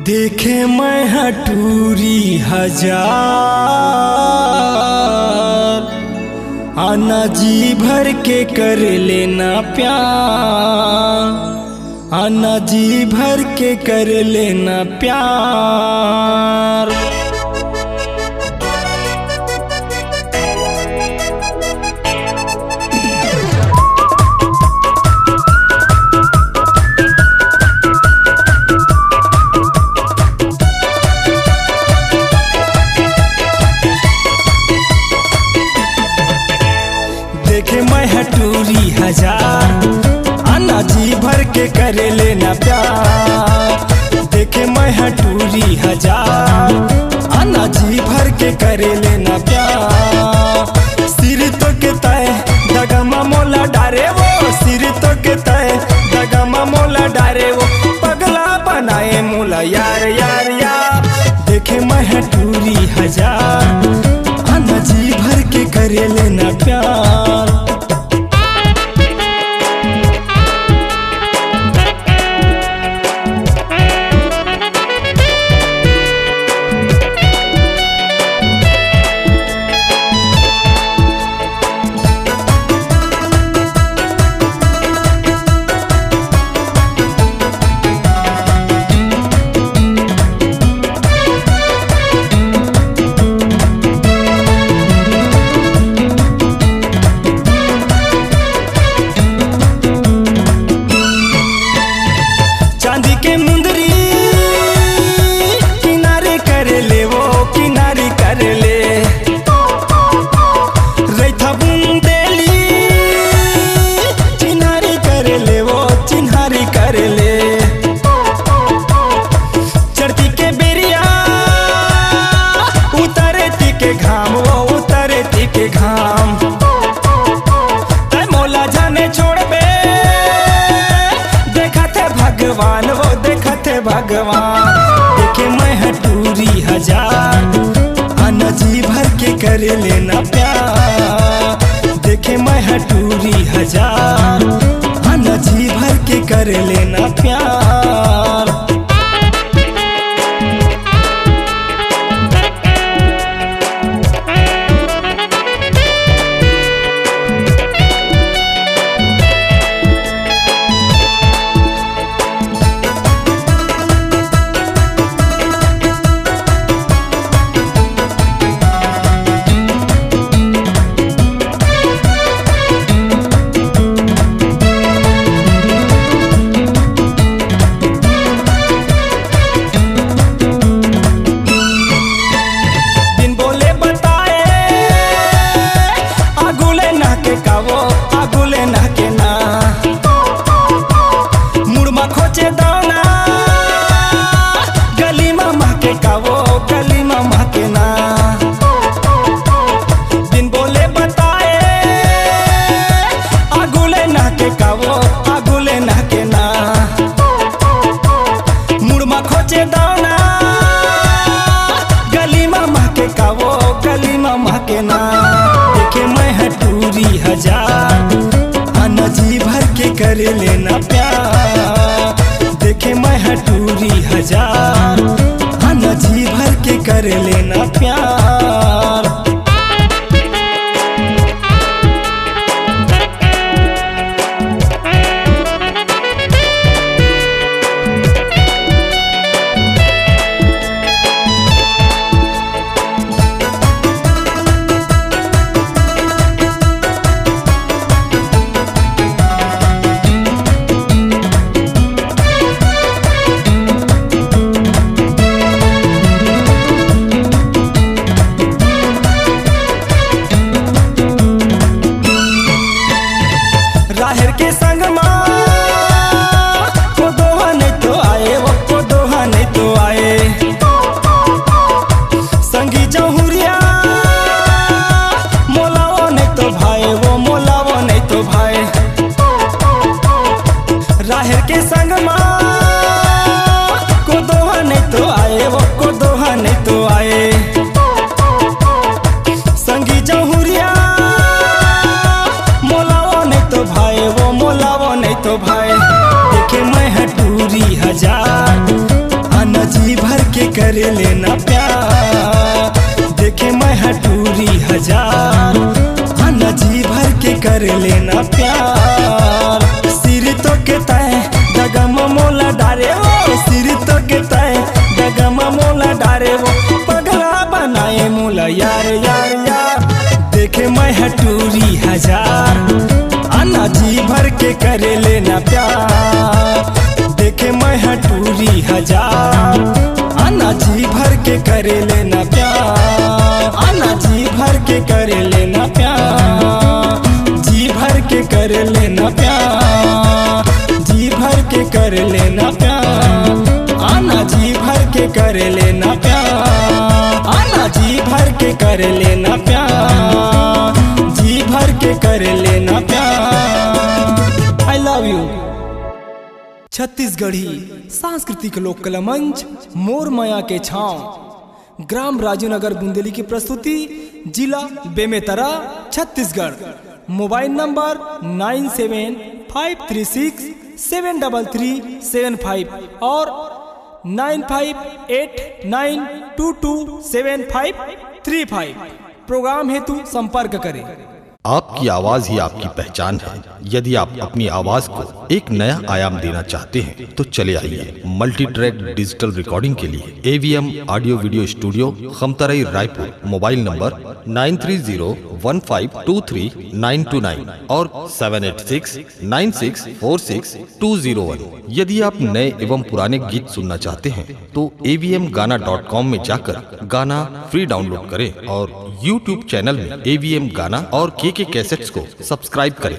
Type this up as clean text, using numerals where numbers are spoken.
देखे मैं हटूरी हजार आना जी भर के कर लेना प्यार, आना जी भर के कर लेना प्यार। देखे मैं हटूरी हजार आना जी भर के कर लेना प्यार। देखे मैं हटूरी हजार आना जी भर के कर लेना प्यार। सिर तो के तय दगमा मोला डारे वो, सिर तो के तय दगमा मोला डारे वो, पगला बनाए मोला यार यार यार। देखे मैं हटूरी हजार आना जी भर के कर लेना प्यार। चांदी के मुंदरी किनारे कर ले वो, किनारी कर ले। रैथा बुंदेली चिन्हारी कर ले वो, चिन्हारी कर ले। चढ़ती के बेरिया उतरे ती के घाम वो, उतरे ती के घाम। तय मोला जाने छोड़ बे भगवान वो, देखते भगवान। देखे मैं हटूरी हजार आना जी भर के कर लेना प्यार। देखे मैं हटूरी हजार आना जी भर के कर लेना प्यार। आगुले ना के ना मुड़मा खोचे दाना गली मामा के कावो, गली मामा के ना। दिन बोले बताए आगुले ना के कावो, आगुले ना के ना। मुड़मा खोचे दाना गली मामा के कावो, गली मामा के ना। देखे मैं हटूरी हजार आना जी भर के कर लेना प्यार। देखे मैं हटूरी हजार आना जी भर के कर लेना प्यार। करे लेना प्यार। देखे मैं हटूरी हजार आना जी भर के कर लेना प्यार। सिर तो के तय डगम मोला डारे वो, सिर तो के तय डगम मोला डारे वो, पगला बनाए मोला यार यार यार। देखे मैं हटूरी हजार आना जी भर के कर लेना प्यार। देखे मैं हटूरी हजार आना जी भर के कर लेना प्यार। आना जी भर के कर लेना प्यार, जी भर के कर लेना प्यार, जी भर के कर लेना प्यार। आना जी भर के कर लेना प्यार, आना जी भर के कर लेना प्यार, जी भर के कर लेना प्यार। I love you. छत्तीसगढ़ी सांस्कृतिक लोक कला मंच मोर माया के छांव, ग्राम राजूनगर बुंदेली की प्रस्तुति, जिला बेमेतरा छत्तीसगढ़। मोबाइल नंबर 9753673375 और 9589227535। प्रोग्राम हेतु संपर्क करें। आपकी आवाज ही आपकी पहचान है। यदि आप अपनी आवाज को एक नया आयाम देना चाहते हैं तो चले आइए मल्टी ट्रैक डिजिटल रिकॉर्डिंग के लिए AVM audio video studio, Khamtarai, Raipur. Mobile number 9301523929 और 7869646201। यदि आप नए एवं पुराने गीत सुनना चाहते हैं तो avmgana.com में जाकर गाना फ्री डाउनलोड करें और YouTube चैनल में AVM गाना और के कैसेट्स को सब्सक्राइब करें।